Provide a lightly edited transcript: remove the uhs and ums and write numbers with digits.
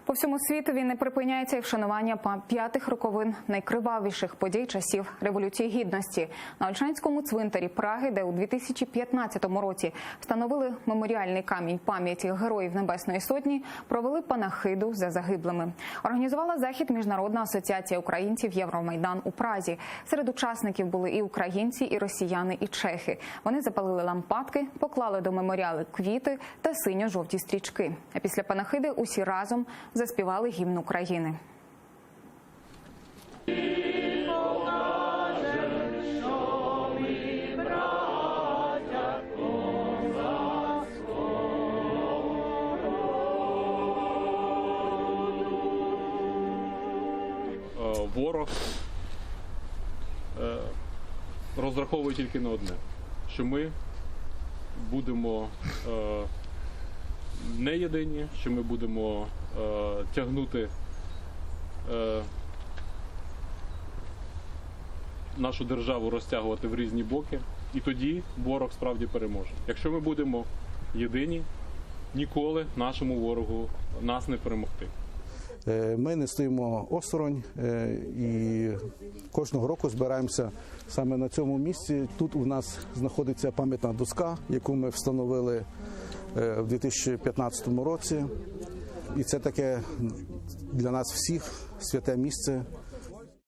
По всьому світові не припиняється і вшанування п'ятих роковин найкривавіших подій часів Революції Гідності. На Ольшанському цвинтарі Праги, де у 2015 році встановили меморіальний камінь пам'яті Героїв Небесної Сотні, провели панахиду за загиблими. Організувала захід Міжнародна асоціація українців «Євромайдан» у Празі. Серед учасників були і українці, і росіяни, і чехи. Вони запалили лампадки, поклали до меморіалу квіти та синьо-жовті стрічки. А після панахиди усі разом заспівали гімн України. Ворог розраховує тільки на одне, що ми будемо не єдині, що ми будемо тягнути нашу державу, розтягувати в різні боки, і тоді ворог справді переможе. Якщо ми будемо єдині, ніколи нашому ворогу нас не перемогти. Ми не стоїмо осторонь і кожного року збираємося саме на цьому місці. Тут у нас знаходиться пам'ятна доска, яку ми встановили в 2015 році. І це таке для нас всіх святе місце,